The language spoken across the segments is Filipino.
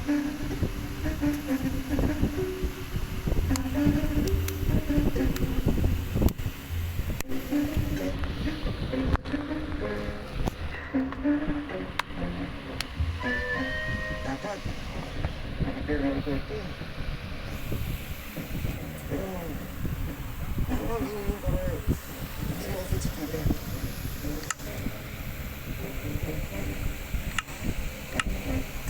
Dapat, nakapirma ang korte. Pero, ano ang gawin para hindi ma-offend sa kita?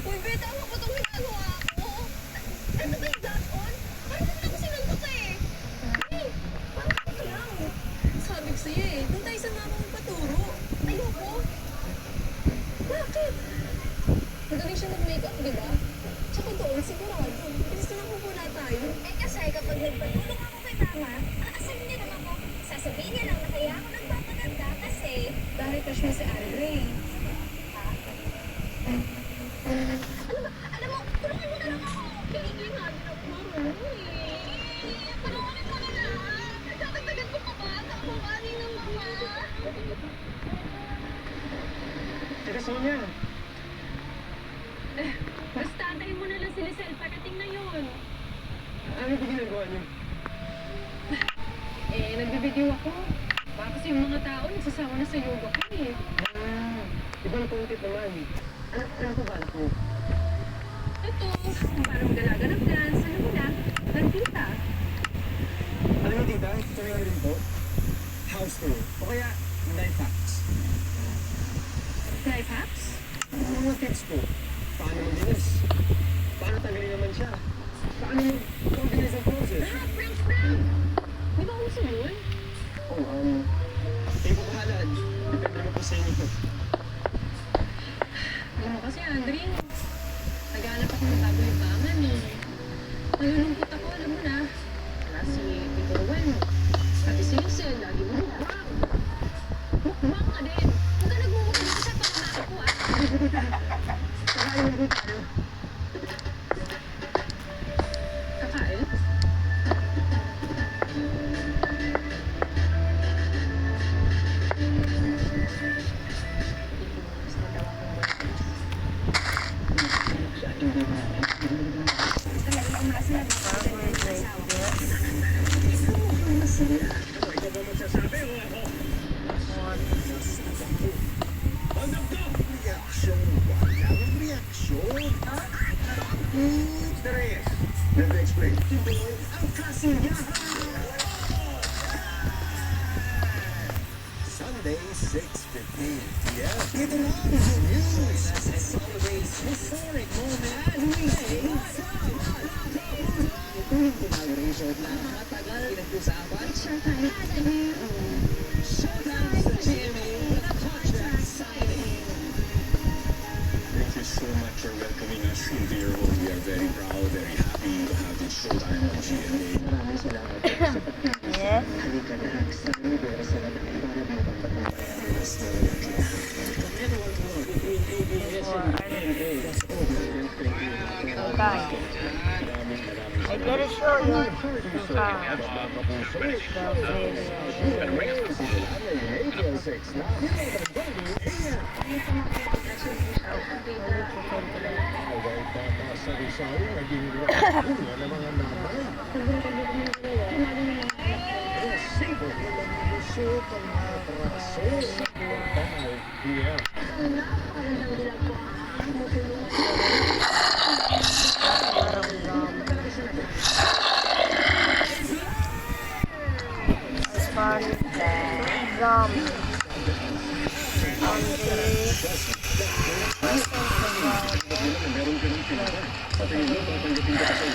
Uy, be, tama ba itong ginagawa ko? Ano ba yung daton? Parang naman ako sinuntok eh. Hey, parang ako lang. Sabi ko sa'yo eh, doon tayo sa mama magpaturo. Ayoko. Bakit? Magaling siya mag-makeup, di ba? Tsaka doon, sigurado. Gusto na pupula tayo. Eh kasi kapag nagpatulong ako kay mama, aasahin niya lang ako. Sasabihin niya lang na kaya ako nagpapaganda kasi... Dahil crush mo si Andre. Alam mo, tulungan mo na lang ako. Hindi nga din ako marunong eh. Tulungan mo na lang. Tatagdagan ko pa ba? Takumani ng mama. Teka, Sonia. Basta antayin mo na lang si Lizelle. Parating na yun. Ano ba ginagawa niyo? Eh, nagbibideo ako. Baka kasi yung mga tao nagsasawa na sa yoga ko eh. Ibang content naman. Ano ba ito? Ito, parang dalaga ng dance. Alam mo na, nandita. Alam mo, tita, ito rin rin po. House tour. O kaya, life hacks. Life hacks? Mga tips po. Paano mag-dinas? Paano tanggalin naman siya? Paano mag-organize ang process? Ah, prank, prank! Di ba uso yun? Oh, kayo po bahala. Depende naman po sa inyo. Alam mo kasi, Andre, naghanap ako ng bago libangan eh. Nalulungkot ako, alam mo na. Wala si Tito Ruel. Pati si Hazel, lagi mo mukbang. Mukbang ka din. Huwag ka nagmumukha dito sa pangmaka ko ah. Kakain mo tayo. Kakain? Ikaw ba magsasabi o ako? Reaction. Walang reaksyon. The Reyes. Let me explain. Ang kasiyahan! Sunday, 6:15 p.m. Ito na ang news. Celebrates historic moment. Pinag-resort na matagal pinag-usapan. Showtime sa GMA with a contract signing. Thank you so much for welcoming us into your home. We are very proud, very happy to have this showtime on GMA. Maraming salamat. Yes. Halika na. Sa universe na para dito. I gotta show you. Radio 6 na. Away bata sa Rizal, naging bunga ng mga nanay. Resibo ng mga musok ang atraso sa 5 p.m. Meron ka ng pinaka. Sa tingin mo, tatanggapin ka pa sa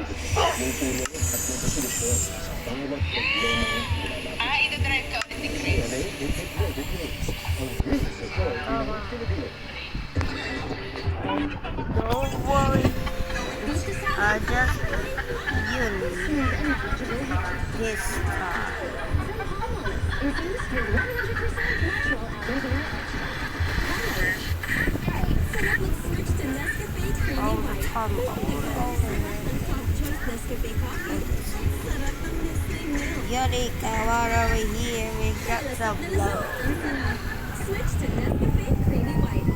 Yung tulong at yung solusyon sa bawat problema na ginagawa. Ito-drive ka ulit ni Chris. Don't worry. I just use this time. All the time. Eureka, right over here. We got some love. Switch to Nescafe Creamy White.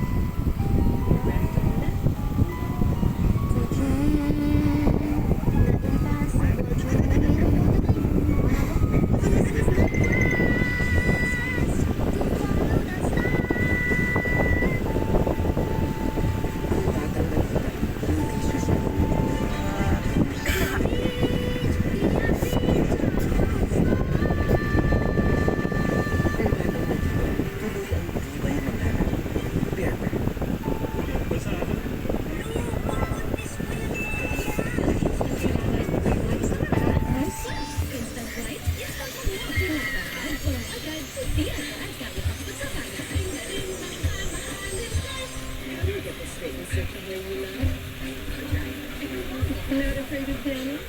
Not afraid of damage?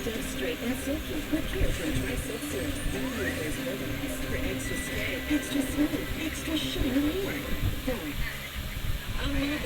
Just straight and silky. Put Care from Tri-Silk Syrup. There's mobilized for extra stay, extra smooth, extra shiny more. Ang mga